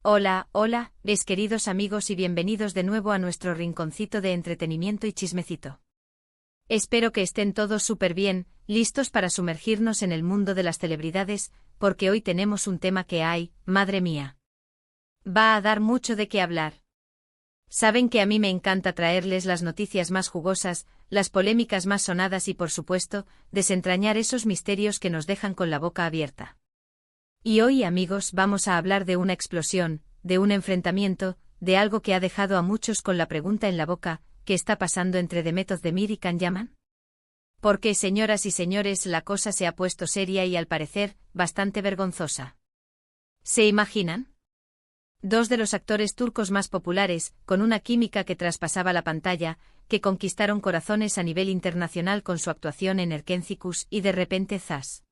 Hola, hola, mis queridos amigos y bienvenidos de nuevo a nuestro rinconcito de entretenimiento y chismecito. Espero que estén todos súper bien, listos para sumergirnos en el mundo de las celebridades, porque hoy tenemos un tema que hay, madre mía. Va a dar mucho de qué hablar. Saben que a mí me encanta traerles las noticias más jugosas, las polémicas más sonadas y por supuesto, desentrañar esos misterios que nos dejan con la boca abierta. Y hoy, amigos, vamos a hablar de una explosión, de un enfrentamiento, de algo que ha dejado a muchos con la pregunta en la boca: ¿qué está pasando entre Demet Özdemir y Can Yaman? Porque, señoras y señores, la cosa se ha puesto seria y al parecer, bastante vergonzosa. ¿Se imaginan? Dos de los actores turcos más populares, con una química que traspasaba la pantalla, que conquistaron corazones a nivel internacional con su actuación en Erkencikus y de repente ¡zas!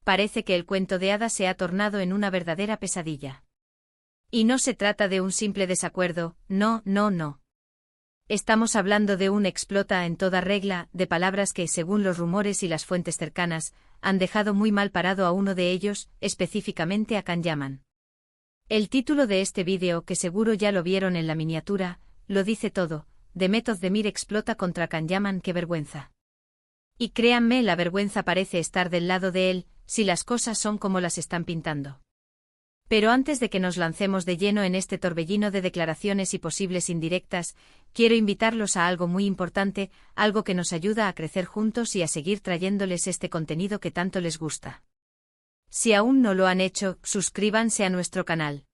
Parece que el cuento de hadas se ha tornado en una verdadera pesadilla. Y no se trata de un simple desacuerdo, no. Estamos hablando de un explota en toda regla, de palabras que, según los rumores y las fuentes cercanas, han dejado muy mal parado a uno de ellos, específicamente a Can Yaman. El título de este vídeo, que seguro ya lo vieron en la miniatura, lo dice todo: Demet Özdemir explota contra Can Yaman. ¡Qué vergüenza! Y créanme, la vergüenza parece estar del lado de él, si las cosas son como las están pintando. Pero antes de que nos lancemos de lleno en este torbellino de declaraciones y posibles indirectas, quiero invitarlos a algo muy importante, algo que nos ayuda a crecer juntos y a seguir trayéndoles este contenido que tanto les gusta. Si aún no lo han hecho, suscríbanse a nuestro canal.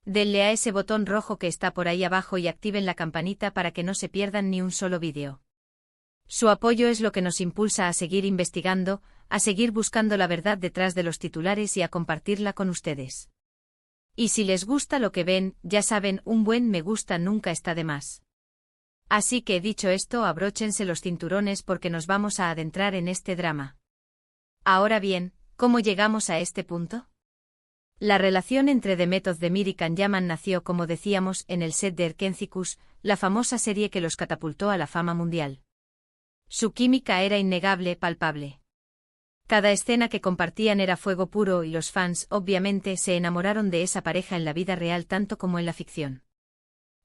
Denle a ese botón rojo que está por ahí abajo y activen la campanita para que no se pierdan ni un solo vídeo. Su apoyo es lo que nos impulsa a seguir investigando, a seguir buscando la verdad detrás de los titulares y a compartirla con ustedes. Y si les gusta lo que ven, ya saben, un buen me gusta nunca está de más. Así que, dicho esto, abróchense los cinturones porque nos vamos a adentrar en este drama. Ahora bien, ¿cómo llegamos a este punto? La relación entre Demet Özdemir y Can Yaman nació, como decíamos, en el set de Erkencikus, la famosa serie que los catapultó a la fama mundial. Su química era innegable, palpable. Cada escena que compartían era fuego puro y los fans, obviamente, se enamoraron de esa pareja en la vida real tanto como en la ficción.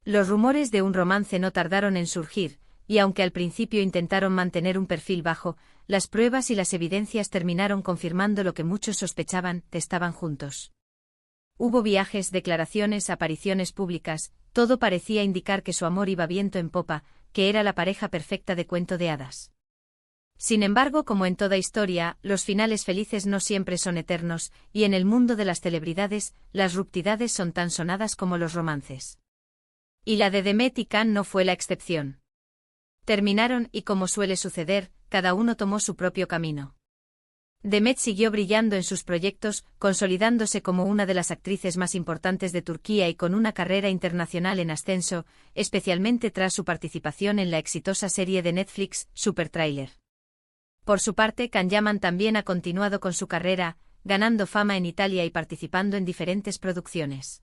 Los rumores de un romance no tardaron en surgir, y aunque al principio intentaron mantener un perfil bajo, las pruebas y las evidencias terminaron confirmando lo que muchos sospechaban: estaban juntos. Hubo viajes, declaraciones, apariciones públicas, todo parecía indicar que su amor iba viento en popa, que era la pareja perfecta de cuento de hadas. Sin embargo, como en toda historia, los finales felices no siempre son eternos, y en el mundo de las celebridades, las ruptidades son tan sonadas como los romances. Y la de Demet y Can no fue la excepción. Terminaron y, como suele suceder, cada uno tomó su propio camino. Demet siguió brillando en sus proyectos, consolidándose como una de las actrices más importantes de Turquía y con una carrera internacional en ascenso, especialmente tras su participación en la exitosa serie de Netflix, Supertrailer. Por su parte, Can Yaman también ha continuado con su carrera, ganando fama en Italia y participando en diferentes producciones.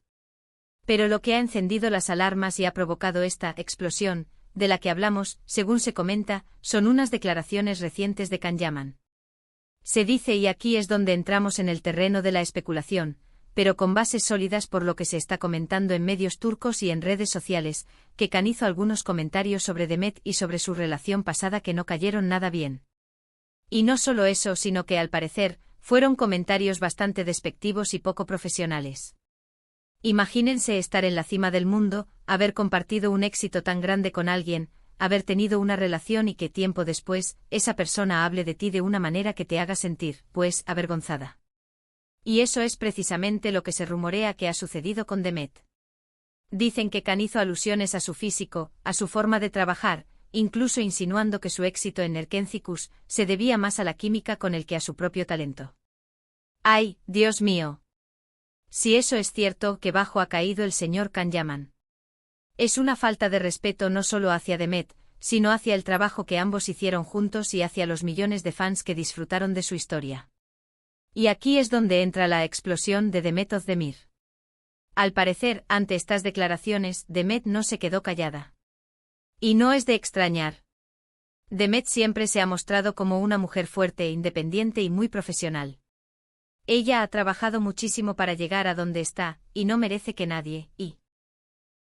Pero lo que ha encendido las alarmas y ha provocado esta explosión, de la que hablamos, según se comenta, son unas declaraciones recientes de Can Yaman. Se dice, y aquí es donde entramos en el terreno de la especulación, pero con bases sólidas por lo que se está comentando en medios turcos y en redes sociales, que Can hizo algunos comentarios sobre Demet y sobre su relación pasada que no cayeron nada bien. Y no solo eso, sino que al parecer, fueron comentarios bastante despectivos y poco profesionales. Imagínense estar en la cima del mundo, haber compartido un éxito tan grande con alguien, haber tenido una relación y que tiempo después, esa persona hable de ti de una manera que te haga sentir, pues, avergonzada. Y eso es precisamente lo que se rumorea que ha sucedido con Demet. Dicen que Can hizo alusiones a su físico, a su forma de trabajar, incluso insinuando que su éxito en Erkencikus se debía más a la química con él que a su propio talento. ¡Ay, Dios mío! Si eso es cierto, qué bajo ha caído el señor Can Yaman. Es una falta de respeto no solo hacia Demet, sino hacia el trabajo que ambos hicieron juntos y hacia los millones de fans que disfrutaron de su historia. Y aquí es donde entra la explosión de Demet Özdemir. Al parecer, ante estas declaraciones, Demet no se quedó callada. Y no es de extrañar. Demet siempre se ha mostrado como una mujer fuerte, independiente y muy profesional. Ella ha trabajado muchísimo para llegar a donde está, y no merece que nadie, y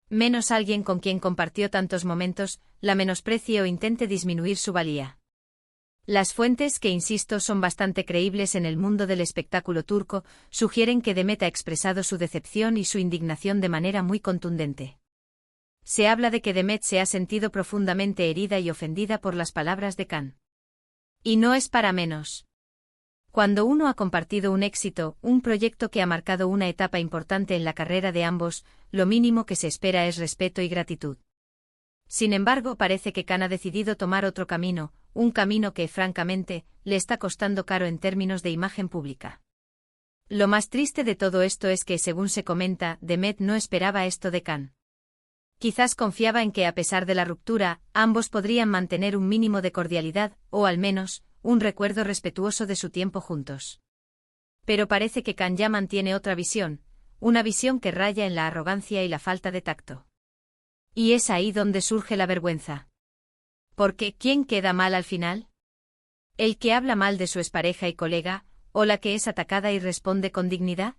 menos alguien con quien compartió tantos momentos, la menosprecie o intente disminuir su valía. Las fuentes, que insisto son bastante creíbles en el mundo del espectáculo turco, sugieren que Demet ha expresado su decepción y su indignación de manera muy contundente. Se habla de que Demet se ha sentido profundamente herida y ofendida por las palabras de Can. Y no es para menos. Cuando uno ha compartido un éxito, un proyecto que ha marcado una etapa importante en la carrera de ambos, lo mínimo que se espera es respeto y gratitud. Sin embargo, parece que Can ha decidido tomar otro camino, un camino que, francamente, le está costando caro en términos de imagen pública. Lo más triste de todo esto es que, según se comenta, Demet no esperaba esto de Can. Quizás confiaba en que, a pesar de la ruptura, ambos podrían mantener un mínimo de cordialidad, o al menos, un recuerdo respetuoso de su tiempo juntos. Pero parece que Can ya mantiene otra visión, una visión que raya en la arrogancia y la falta de tacto. Y es ahí donde surge la vergüenza. Porque, ¿quién queda mal al final? ¿El que habla mal de su expareja y colega, o la que es atacada y responde con dignidad?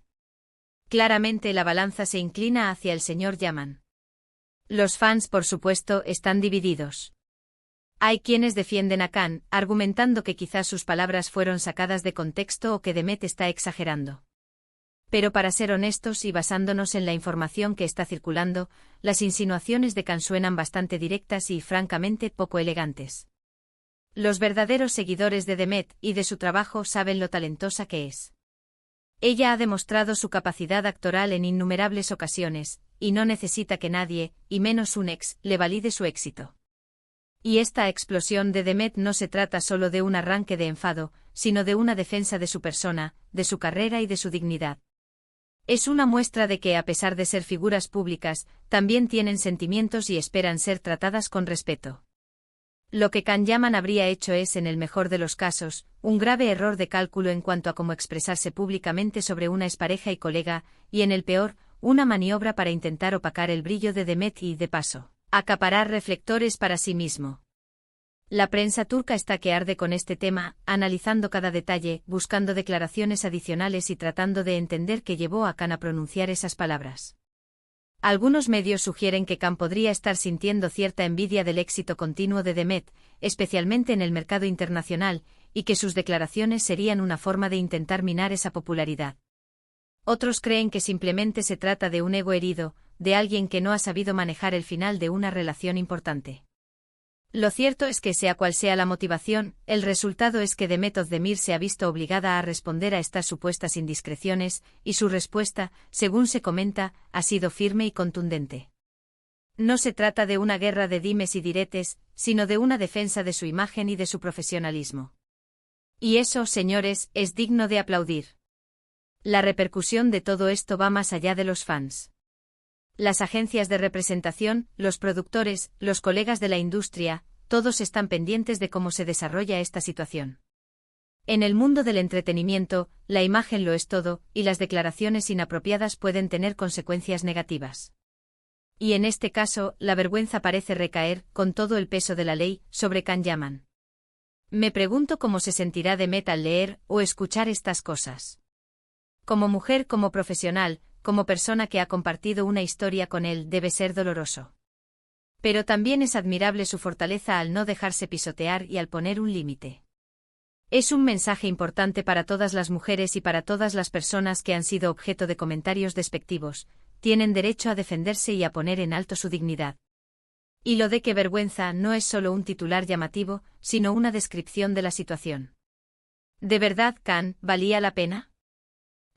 Claramente la balanza se inclina hacia el señor Yaman. Los fans, por supuesto, están divididos. Hay quienes defienden a Can, argumentando que quizás sus palabras fueron sacadas de contexto o que Demet está exagerando. Pero para ser honestos y basándonos en la información que está circulando, las insinuaciones de Can suenan bastante directas y, francamente, poco elegantes. Los verdaderos seguidores de Demet y de su trabajo saben lo talentosa que es. Ella ha demostrado su capacidad actoral en innumerables ocasiones, y no necesita que nadie, y menos un ex, le valide su éxito. Y esta explosión de Demet no se trata solo de un arranque de enfado, sino de una defensa de su persona, de su carrera y de su dignidad. Es una muestra de que, a pesar de ser figuras públicas, también tienen sentimientos y esperan ser tratadas con respeto. Lo que Can Yaman habría hecho es, en el mejor de los casos, un grave error de cálculo en cuanto a cómo expresarse públicamente sobre una expareja y colega, y en el peor, una maniobra para intentar opacar el brillo de Demet y, de paso, acaparar reflectores para sí mismo. La prensa turca está que arde con este tema, analizando cada detalle, buscando declaraciones adicionales y tratando de entender qué llevó a Can a pronunciar esas palabras. Algunos medios sugieren que Can podría estar sintiendo cierta envidia del éxito continuo de Demet, especialmente en el mercado internacional, y que sus declaraciones serían una forma de intentar minar esa popularidad. Otros creen que simplemente se trata de un ego herido, de alguien que no ha sabido manejar el final de una relación importante. Lo cierto es que, sea cual sea la motivación, el resultado es que Demet Özdemir se ha visto obligada a responder a estas supuestas indiscreciones, y su respuesta, según se comenta, ha sido firme y contundente. No se trata de una guerra de dimes y diretes, sino de una defensa de su imagen y de su profesionalismo. Y eso, señores, es digno de aplaudir. La repercusión de todo esto va más allá de los fans. Las agencias de representación, los productores, los colegas de la industria, todos están pendientes de cómo se desarrolla esta situación. En el mundo del entretenimiento, la imagen lo es todo, y las declaraciones inapropiadas pueden tener consecuencias negativas. Y en este caso, la vergüenza parece recaer, con todo el peso de la ley, sobre Can Yaman. Me pregunto cómo se sentirá Demet al leer o escuchar estas cosas. Como mujer, como profesional, como persona que ha compartido una historia con él, debe ser doloroso. Pero también es admirable su fortaleza al no dejarse pisotear y al poner un límite. Es un mensaje importante para todas las mujeres y para todas las personas que han sido objeto de comentarios despectivos, tienen derecho a defenderse y a poner en alto su dignidad. Y lo de qué vergüenza no es solo un titular llamativo, sino una descripción de la situación. ¿De verdad, Can, valía la pena?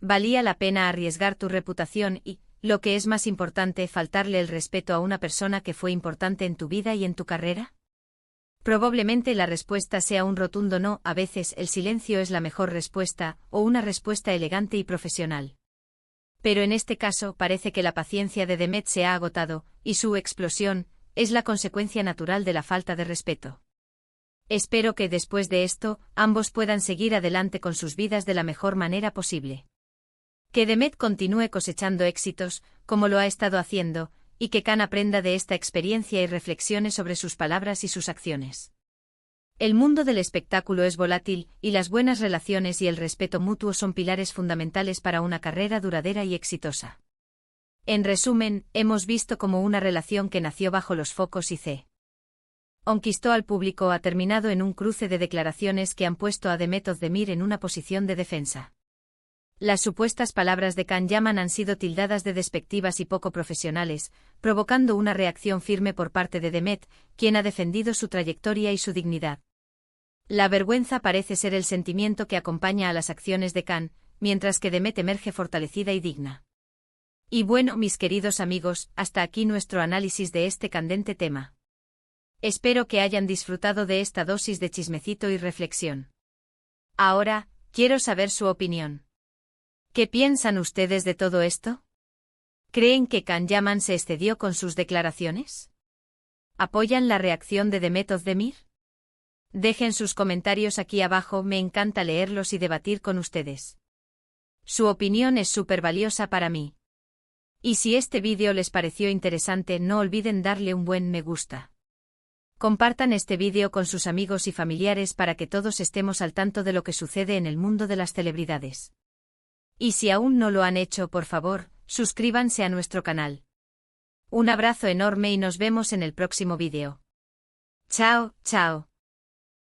¿Valía la pena arriesgar tu reputación y, lo que es más importante, faltarle el respeto a una persona que fue importante en tu vida y en tu carrera? Probablemente la respuesta sea un rotundo no. A veces el silencio es la mejor respuesta, o una respuesta elegante y profesional. Pero en este caso parece que la paciencia de Demet se ha agotado, y su explosión es la consecuencia natural de la falta de respeto. Espero que después de esto, ambos puedan seguir adelante con sus vidas de la mejor manera posible. Que Demet continúe cosechando éxitos, como lo ha estado haciendo, y que Can aprenda de esta experiencia y reflexione sobre sus palabras y sus acciones. El mundo del espectáculo es volátil, y las buenas relaciones y el respeto mutuo son pilares fundamentales para una carrera duradera y exitosa. En resumen, hemos visto cómo una relación que nació bajo los focos y conquistó al público ha terminado en un cruce de declaraciones que han puesto a Demet Özdemir en una posición de defensa. Las supuestas palabras de Can Yaman han sido tildadas de despectivas y poco profesionales, provocando una reacción firme por parte de Demet, quien ha defendido su trayectoria y su dignidad. La vergüenza parece ser el sentimiento que acompaña a las acciones de Can, mientras que Demet emerge fortalecida y digna. Y bueno, mis queridos amigos, hasta aquí nuestro análisis de este candente tema. Espero que hayan disfrutado de esta dosis de chismecito y reflexión. Ahora, quiero saber su opinión. ¿Qué piensan ustedes de todo esto? ¿Creen que Can Yaman se excedió con sus declaraciones? ¿Apoyan la reacción de Demet Özdemir? Dejen sus comentarios aquí abajo, me encanta leerlos y debatir con ustedes. Su opinión es súper valiosa para mí. Y si este vídeo les pareció interesante, no olviden darle un buen me gusta. Compartan este vídeo con sus amigos y familiares para que todos estemos al tanto de lo que sucede en el mundo de las celebridades. Y si aún no lo han hecho, por favor, suscríbanse a nuestro canal. Un abrazo enorme y nos vemos en el próximo vídeo. Chao, chao.